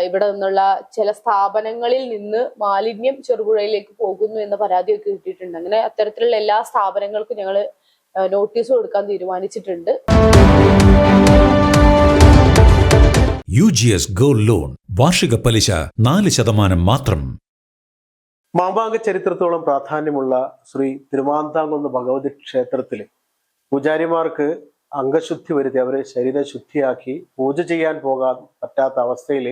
ഇവിടെ നിന്നുള്ള ചില സ്ഥാപനങ്ങളിൽ നിന്ന് മാലിന്യം ചെറുപുഴയിലേക്ക് പോകുന്നു എന്ന പരാതിയൊക്കെ കിട്ടിയിട്ടുണ്ട്. അങ്ങനെ അത്തരത്തിലുള്ള എല്ലാ സ്ഥാപനങ്ങൾക്കും ഞങ്ങൾ നോട്ടീസ് കൊടുക്കാൻ തീരുമാനിച്ചിട്ടുണ്ട്. UGS ഗോൾഡ് ലോൺ വാർഷിക പലിശ 4% മാത്രം. മാമാങ്ക ചരിത്രത്തോളം പ്രാധാന്യമുള്ള ശ്രീ തിരുമാന്താംകുന്ന് ഭഗവതി ക്ഷേത്രത്തില് പൂജാരിമാർക്ക് അംഗശുദ്ധി വരുത്തി അവരെ ശരീരശുദ്ധിയാക്കി പൂജ ചെയ്യാൻ പോകാൻ പറ്റാത്ത അവസ്ഥയിൽ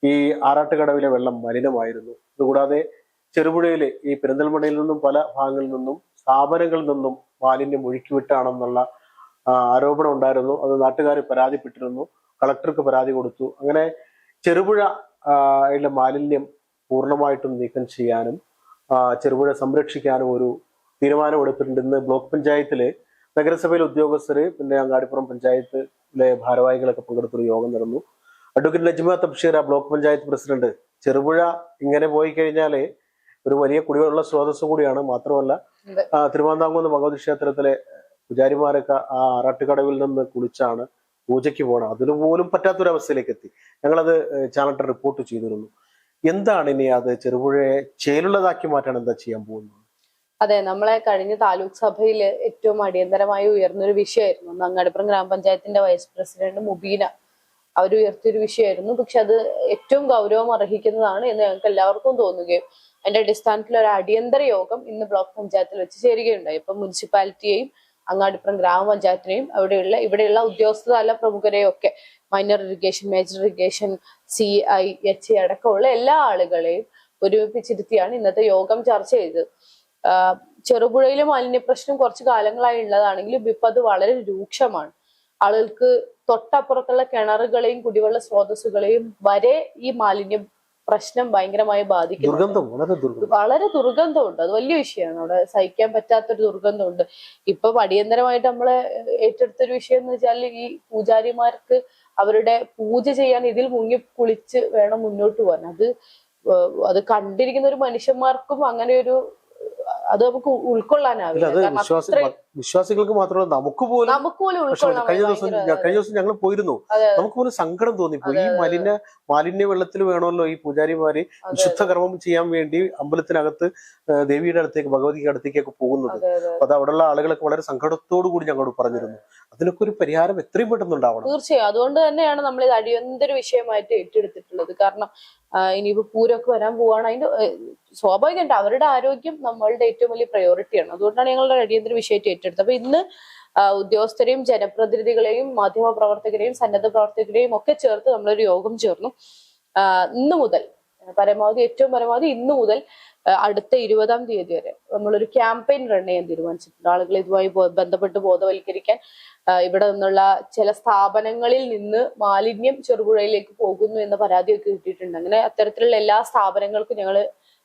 ഈ ആറാട്ടുകടവിലെ വെള്ളം മലിനമായിരുന്നു. അതുകൂടാതെ ചെറുപുഴയിലെ ഈ പെരിന്തൽമണ്ണയിൽ നിന്നും പല ഭാഗങ്ങളിൽ നിന്നും സ്ഥാപനങ്ങളിൽ നിന്നും മാലിന്യം ഒഴുക്കിവിട്ടാണെന്നുള്ള ആരോപണം ഉണ്ടായിരുന്നു. അത് നാട്ടുകാർ പരാതിപ്പെട്ടിരുന്നു, കളക്ടർക്ക് പരാതി കൊടുത്തു. അങ്ങനെ ചെറുപുഴ മാലിന്യം പൂർണ്ണമായിട്ടും നീക്കം ചെയ്യാനും ചെറുപുഴ സംരക്ഷിക്കാനും ഒരു തീരുമാനമെടുത്തിട്ടുണ്ട്. ഇന്ന് ബ്ലോക്ക് പഞ്ചായത്തില് നഗരസഭയിലെ ഉദ്യോഗസ്ഥര് പിന്നെ അങ്ങാടിപ്പുറം പഞ്ചായത്തിലെ ഭാരവാഹികളൊക്കെ പങ്കെടുത്തൊരു യോഗം നടന്നു. Advocate Najma Tabsheer block panchayat president, Cherupuzha ഇങ്ങനെ പോയി കഴിഞ്ഞാല് ഒരു വലിയ കുടിവെള്ള സ്രോതസ് കൂടിയാണ്. മാത്രമല്ല തിരുമാന്താംകുന്ന് ഭഗവതി ക്ഷേത്രത്തിലെ പൂജാരിമാരൊക്കെ ആ ആറാട്ടുകടവിൽ നിന്ന് കുളിച്ചാണ് പൂജയ്ക്ക് പോകണം. അതിനുപോലും പറ്റാത്തൊരവസ്ഥയിലേക്ക് എത്തി. ഞങ്ങളത് ചാനലിൽ റിപ്പോർട്ട് ചെയ്തിരുന്നു. എന്താണ് ഇനി അത് ചെറുപുഴയെ ചേലുള്ളതാക്കി മാറ്റാൻ എന്താ ചെയ്യാൻ പോകുന്നത്? അതെ, നമ്മളെ കഴിഞ്ഞ താലൂക്ക് സഭയിൽ ഏറ്റവും അടിയന്തരമായി ഉയർന്നൊരു വിഷയമായിരുന്നു. അങ്ങാടിപ്പുറം ഗ്രാമപഞ്ചായത്തിന്റെ വൈസ് പ്രസിഡന്റ് മുബീന അവർ ഉയർത്തിയൊരു വിഷയമായിരുന്നു. പക്ഷെ അത് ഏറ്റവും ഗൗരവം അർഹിക്കുന്നതാണ് എന്ന് ഞങ്ങൾക്ക് എല്ലാവർക്കും തോന്നുകയും അതിന്റെ അടിസ്ഥാനത്തിൽ ഒരു അടിയന്തര യോഗം ഇന്ന് ബ്ലോക്ക് പഞ്ചായത്തിൽ വെച്ച് ചേരുകയുണ്ടായി. ഇപ്പൊ മുനിസിപ്പാലിറ്റിയെയും അങ്ങാടിപ്പുറം ഗ്രാമപഞ്ചായത്തിനെയും ഇവിടെയുള്ള ഉദ്യോഗസ്ഥതല പ്രമുഖരെയും ഒക്കെ minor irrigation, major irrigation, CI, HA അടക്കമുള്ള എല്ലാ ആളുകളെയും ഒരുമിപ്പിച്ചിരുത്തിയാണ് ഇന്നത്തെ യോഗം ചർച്ച ചെയ്തത്. ചെറുപുഴയിലെ മാലിന്യ പ്രശ്നം കുറച്ചു കാലങ്ങളായി ഉള്ളതാണെങ്കിലും ഇപ്പൊ അത് വളരെ രൂക്ഷമാണ്. ആളുകൾക്ക് തൊട്ടപ്പുറത്തുള്ള കിണറുകളെയും കുടിവെള്ള സ്രോതസ്സുകളെയും വരെ ഈ മാലിന്യ പ്രശ്നം ഭയങ്കരമായി ബാധിക്കുന്നു. വളരെ ദുർഗന്ധമുണ്ട്. അത് വലിയ വിഷയമാണ്. അവിടെ സഹിക്കാൻ പറ്റാത്തൊരു ദുർഗന്ധമുണ്ട്. ഇപ്പൊ അടിയന്തരമായിട്ട് നമ്മള് ഏറ്റെടുത്തൊരു വിഷയം എന്ന് വെച്ചാൽ ഈ പൂജാരിമാർക്ക് അവരുടെ പൂജ ചെയ്യാൻ ഇതിൽ മുങ്ങി കുളിച്ച് വേണം മുന്നോട്ട് പോകാൻ. അത് കണ്ടിരിക്കുന്ന ഒരു മനുഷ്യന്മാർക്കും അങ്ങനെ ഒരു അത് നമുക്ക് ഉൾക്കൊള്ളാനാവില്ല. വിശ്വാസികൾക്ക് മാത്രമല്ല നമുക്ക് പോലും ഉൾക്കൊള്ളാൻ. കഴിഞ്ഞ ദിവസം ഞങ്ങൾ പോയിരുന്നു, നമുക്ക് പോലും സങ്കടം തോന്നിപ്പോയി. ഈ മാലിന്യ വെള്ളത്തിൽ വേണമല്ലോ ഈ പൂജാരിമാര് വിശുദ്ധ കർമ്മം ചെയ്യാൻ വേണ്ടി അമ്പലത്തിനകത്ത് ദേവിയുടെ അടുത്തേക്ക് ഭഗവതിയുടെ അടുത്തേക്കൊക്കെ പോകുന്നത്. അപ്പൊ അത് അവിടെയുള്ള ആളുകളൊക്കെ വളരെ സങ്കടത്തോടു കൂടി ഞങ്ങളോട് പറഞ്ഞിരുന്നു. അതിനൊക്കെ ഒരു പരിഹാരം എത്രയും പെട്ടെന്ന് ഉണ്ടാവണം. തീർച്ചയായും. അതുകൊണ്ട് തന്നെയാണ് നമ്മൾ ഇത് അടിയന്തര വിഷയമായിട്ട് ഏറ്റെടുത്തിട്ടുള്ളത്. കാരണം ഇനിയിപ്പോ പൂരമൊക്കെ വരാൻ പോവാണ്. അതിന്റെ സ്വാഭാവികമായിട്ട് അവരുടെ ആരോഗ്യം നമ്മളുടെ ഏറ്റവും വലിയ പ്രയോറിറ്റിയാണ്. അതുകൊണ്ടാണ് ഞങ്ങളുടെ അടിയന്തര വിഷയമായിട്ട് ഏറ്റെടുത്തത്. അപ്പൊ ഇന്ന് ഉദ്യോഗസ്ഥരെയും ജനപ്രതിനിധികളെയും മാധ്യമ പ്രവർത്തകരെയും സന്നദ്ധ പ്രവർത്തകരെയും ഒക്കെ ചേർത്ത് നമ്മളൊരു യോഗം ചേർന്നു. ഇന്ന് മുതൽ ഏറ്റവും പരമാവധി ഇന്ന് മുതൽ അടുത്ത 20-ാം തീയതി വരെ നമ്മളൊരു ക്യാമ്പയിൻ റൺ ചെയ്യാൻ തീരുമാനിച്ചിട്ടുണ്ട്. ആളുകൾ ഇതുമായി ബന്ധപ്പെട്ട് ബോധവൽക്കരിക്കാൻ. ഇവിടെ നിന്നുള്ള ചില സ്ഥാപനങ്ങളിൽ നിന്ന് മാലിന്യം ചെറുപുഴയിലേക്ക് പോകുന്നു എന്ന പരാതിയൊക്കെ കിട്ടിയിട്ടുണ്ട്. അങ്ങനെ അത്തരത്തിലുള്ള എല്ലാ സ്ഥാപനങ്ങൾക്കും ഞങ്ങൾ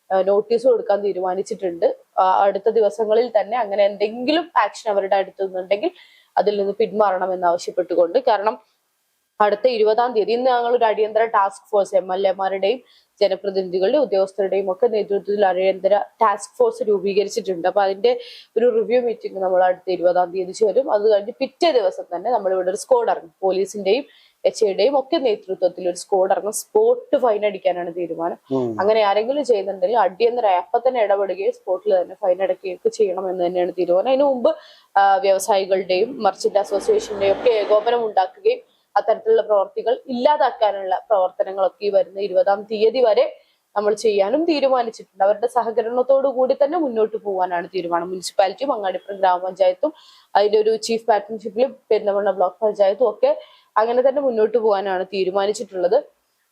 നോട്ടീസ് കൊടുക്കാൻ തീരുമാനിച്ചിട്ടുണ്ട്. അടുത്ത ദിവസങ്ങളിൽ തന്നെ അങ്ങനെ എന്തെങ്കിലും ആക്ഷൻ അവരുടെ അടുത്ത് നിന്നുണ്ടെങ്കിൽ അതിൽ നിന്ന് പിന്മാറണം എന്നാവശ്യപ്പെട്ടുകൊണ്ട്. കാരണം അടുത്ത 20-ാം തീയതി ഇന്ന് ഞങ്ങൾ ഒരു അടിയന്തര ടാസ്ക് ഫോഴ്സ് MLA-മാരുടെയും ജനപ്രതിനിധികളുടെ ഉദ്യോഗസ്ഥരുടെയും ഒക്കെ നേതൃത്വത്തിൽ അടിയന്തര ടാസ്ക് ഫോഴ്സ് രൂപീകരിച്ചിട്ടുണ്ട്. അപ്പൊ അതിന്റെ ഒരു റിവ്യൂ മീറ്റിംഗ് നമ്മൾ അടുത്ത 20-ാം തീയതി ചേരും. അത് കഴിഞ്ഞ് പിറ്റേ ദിവസം തന്നെ നമ്മളിവിടെ ഒരു സ്ക്വാഡ് ഇറങ്ങും. പോലീസിന്റെയും HAയുടെയും ഒക്കെ നേതൃത്വത്തിൽ ഒരു സ്ക്വാഡ് ഇറങ്ങും. സ്പോട്ട് ഫൈൻ അടിക്കാനാണ് തീരുമാനം. അങ്ങനെ ആരെങ്കിലും ചെയ്യുന്നുണ്ടെങ്കിൽ അടിയന്തരമായി അപ്പൊ തന്നെ ഇടപെടുകയും സ്പോട്ടിൽ തന്നെ ഫൈൻ അടയ്ക്കുകയൊക്കെ ചെയ്യണം എന്ന് തന്നെയാണ് തീരുമാനം. അതിനു മുമ്പ് വ്യവസായികളുടെയും മർച്ചന്റ് അസോസിയേഷന്റെയും ഒക്കെ ഏകോപനം ഉണ്ടാക്കുകയും അത്തരത്തിലുള്ള പ്രവർത്തികൾ ഇല്ലാതാക്കാനുള്ള പ്രവർത്തനങ്ങളൊക്കെ ഈ വരുന്ന 20-ാം തീയതി വരെ നമ്മൾ ചെയ്യാനും തീരുമാനിച്ചിട്ടുണ്ട്. അവരുടെ സഹകരണത്തോടു കൂടി തന്നെ മുന്നോട്ട് പോകാനാണ് തീരുമാനം. മുനിസിപ്പാലിറ്റിയും അങ്ങാടിപ്പുറം ഗ്രാമപഞ്ചായത്തും അതിന്റെ ഒരു ചീഫ് പാർട്ട്ണർഷിപ്പിലും പെരിന്തൽമണ്ണ ബ്ലോക്ക് പഞ്ചായത്തും ഒക്കെ അങ്ങനെ തന്നെ മുന്നോട്ട് പോകാനാണ് തീരുമാനിച്ചിട്ടുള്ളത്.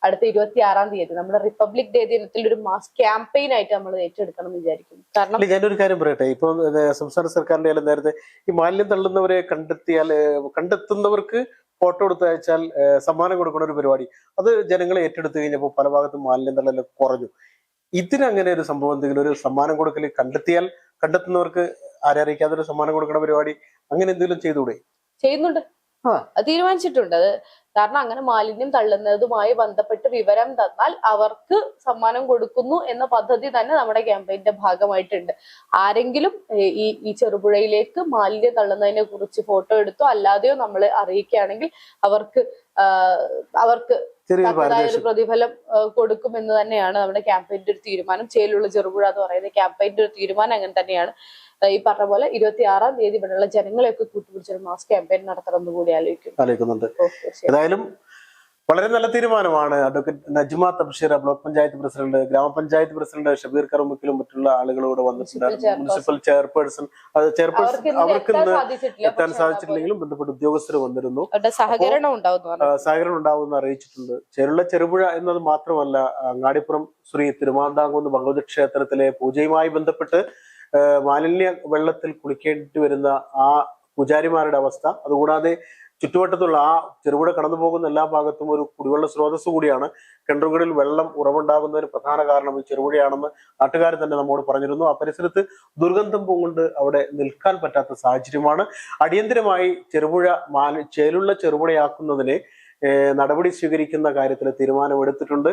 അടുത്ത 26-ാം തീയതി നമ്മുടെ റിപ്പബ്ലിക് ഡേ ദിനത്തിൽ ഒരു മാസ് ക്യാമ്പയിൻ ആയിട്ട് നമ്മൾ ഏറ്റെടുക്കണം എന്ന് വിചാരിക്കുന്നു. കാരണം ഞാനൊരു കാര്യം പറയട്ടെ, ഇപ്പൊ സംസ്ഥാന സർക്കാരിന്റെ നേരത്തെ ഈ മാലിന്യം തള്ളുന്നവരെ കണ്ടെത്തുന്നവർക്ക് ഫോട്ടോ എടുത്ത് അയച്ചാൽ സമ്മാനം കൊടുക്കുന്ന ഒരു പരിപാടി അത് ജനങ്ങളെ ഏറ്റെടുത്തു കഴിഞ്ഞപ്പോൾ പല ഭാഗത്തും മാലിന്യം തള്ളലൊക്കെ കുറഞ്ഞു. ഇതിനങ്ങനെ ഒരു സംഭവം എന്തെങ്കിലും ഒരു സമ്മാനം കൊടുക്കൽ കണ്ടെത്തുന്നവർക്ക് ആരറിയിക്കാതെ ഒരു സമ്മാനം കൊടുക്കുന്ന പരിപാടി അങ്ങനെ എന്തെങ്കിലും ചെയ്തുകൂടെ? ചെയ്യുന്നുണ്ട്, തീരുമാനിച്ചിട്ടുണ്ട്. അത് കാരണം അങ്ങനെ മാലിന്യം തള്ളുന്നതുമായി ബന്ധപ്പെട്ട് വിവരം തന്നാൽ അവർക്ക് സമ്മാനം കൊടുക്കുന്നു എന്ന പദ്ധതി തന്നെ നമ്മുടെ ക്യാമ്പയിന്റെ ഭാഗമായിട്ടുണ്ട്. ആരെങ്കിലും ഈ ചെറുപുഴയിലേക്ക് മാലിന്യം തള്ളുന്നതിനെ കുറിച്ച് ഫോട്ടോ എടുത്തോ അല്ലാതെയോ നമ്മൾ അറിയിക്കുകയാണെങ്കിൽ അവർക്ക് ചെറിയൊരു തക്കതായ ഒരു പാരദേശം. പ്രതിഫലം കൊടുക്കുമെന്ന് തന്നെയാണ് നമ്മുടെ ക്യാമ്പയിന്റെ ഒരു തീരുമാനം. ചേലുള്ള ചെറുപുഴ എന്ന് പറയുന്ന ക്യാമ്പയിന്റെ ഒരു തീരുമാനം അങ്ങനെ തന്നെയാണ്. ഈ പറഞ്ഞ പോലെ 26-ാം തീയതി ഇവിടെയുള്ള ജനങ്ങളെയൊക്കെ കൂട്ടുപിടിച്ചൊരു മാസ് ക്യാമ്പയിൻ നടത്തണമെന്ന് കൂടി ആലോചിക്കുന്നുണ്ട്. ഏതായാലും വളരെ നല്ല തീരുമാനമാണ്. Advocate Najma Tabsheer, block panchayat president, ഗ്രാമപഞ്ചായത്ത് പ്രസിഡന്റ് ഷബീർ കറുമുക്കിലും മറ്റുള്ള ആളുകളോട് വന്നിട്ടുണ്ട്. മുനിസിപ്പൽ ചെയർപേഴ്സൺ അവർക്ക് ഇന്ന് എത്താൻ സാധിച്ചിട്ടില്ലെങ്കിലും ബന്ധപ്പെട്ട ഉദ്യോഗസ്ഥർ വന്നിരുന്നു. സഹകരണം ഉണ്ടാവുമെന്ന് അറിയിച്ചിട്ടുണ്ട്. ചെറുപുഴ എന്നത് മാത്രമല്ല, അങ്ങാടിപ്പുറം ശ്രീ തിരുമാന്താംകുന്ന് ഭഗവതി ക്ഷേത്രത്തിലെ പൂജയുമായി ബന്ധപ്പെട്ട് മാലിന്യ വെള്ളത്തിൽ കുളിക്കേണ്ടി വരുന്ന ആ പൂജാരിമാരുടെ അവസ്ഥ, അതുകൂടാതെ ചുറ്റുവട്ടത്തുള്ള ആ ചെറുപുഴ കടന്നു പോകുന്ന എല്ലാ ഭാഗത്തും ഒരു കുടിവെള്ള സ്രോതസ് കൂടിയാണ്. കിണറുകളിൽ വെള്ളം ഉറവുണ്ടാകുന്നതിന് പ്രധാന കാരണം ഈ ചെറുപുഴയാണെന്ന് നാട്ടുകാർ തന്നെ നമ്മോട് പറഞ്ഞിരുന്നു. ആ പരിസരത്ത് ദുർഗന്ധം കൊണ്ട് അവിടെ നിൽക്കാൻ പറ്റാത്ത സാഹചര്യമാണ്. അടിയന്തരമായി ചേലുള്ള ചെറുപുഴയാക്കുന്നതിന് നടപടി സ്വീകരിക്കുന്ന കാര്യത്തിൽ തീരുമാനമെടുത്തിട്ടുണ്ട്.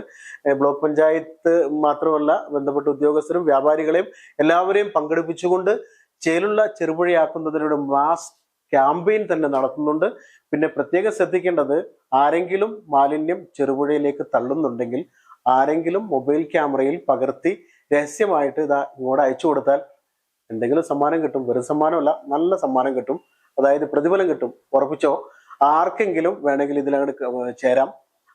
ബ്ലോക്ക് പഞ്ചായത്ത് മാത്രമല്ല, ബന്ധപ്പെട്ട ഉദ്യോഗസ്ഥരും വ്യാപാരികളെയും എല്ലാവരെയും പങ്കെടുപ്പിച്ചുകൊണ്ട് ചേലുള്ള ചെറുപുഴയാക്കുന്നതിനൊരു മാസ് ക്യാമ്പയിൻ തന്നെ നടത്തുന്നുണ്ട്. പിന്നെ പ്രത്യേകം ശ്രദ്ധിക്കേണ്ടത്, ആരെങ്കിലും മാലിന്യം ചെറുപുഴയിലേക്ക് തള്ളുന്നുണ്ടെങ്കിൽ ആരെങ്കിലും മൊബൈൽ ക്യാമറയിൽ പകർത്തി രഹസ്യമായിട്ട് ഇങ്ങോട്ട് അയച്ചു കൊടുത്താൽ എന്തെങ്കിലും സമ്മാനം കിട്ടും. വെറും സമ്മാനമല്ല, നല്ല സമ്മാനം കിട്ടും. അതായത് പ്രതിഫലം കിട്ടും. ഉറപ്പിച്ചോ. ആർക്കെങ്കിലും വേണമെങ്കിൽ ഇതിലങ്ങോട്ട് ചേരാം.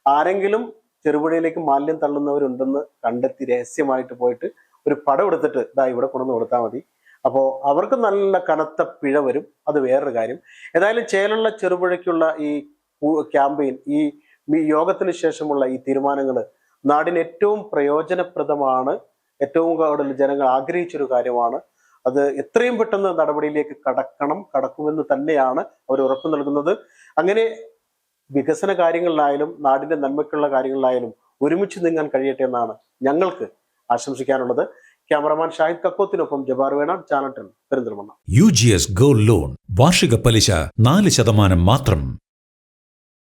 ആരെങ്കിലും ചെറുപുഴയിലേക്ക് മാലിന്യം തള്ളുന്നവരുണ്ടെന്ന് കണ്ടെത്തി രഹസ്യമായിട്ട് പോയിട്ട് ഒരു പടം എടുത്തിട്ട് ഇവിടെ കൊണ്ടുവന്ന് കൊടുത്താൽ മതി. അപ്പോൾ അവർക്ക് നല്ല കനത്ത പിഴ വരും. അത് വേറൊരു കാര്യം. ഏതായാലും ചേലുള്ള ചെറുപുഴയ്ക്കുള്ള ഈ ക്യാമ്പയിൻ, ഈ യോഗത്തിന് ശേഷമുള്ള ഈ തീരുമാനങ്ങൾ നാടിന് ഏറ്റവും പ്രയോജനപ്രദമാണ്. ഏറ്റവും കൂടുതൽ ജനങ്ങൾ ആഗ്രഹിച്ചൊരു കാര്യമാണ്. അത് എത്രയും പെട്ടെന്ന് നടപടിയിലേക്ക് കടക്കുമെന്ന് തന്നെയാണ് അവർ ഉറപ്പു നൽകുന്നത്. അങ്ങനെ വികസന കാര്യങ്ങളിലായാലും നാടിന്റെ നന്മയ്ക്കുള്ള കാര്യങ്ങളിലായാലും ഒരുമിച്ച് നീങ്ങാൻ കഴിയട്ടെ എന്നാണ് ഞങ്ങൾക്ക് ആശംസിക്കാനുള്ളത്. ക്യാമറമാൻ ഷാഹിദ് കക്കോത്തിനൊപ്പം ജബാർ വേണ, channel 10, Perinthalmanna. UGS gold loan വാർഷിക പലിശ 4% മാത്രം.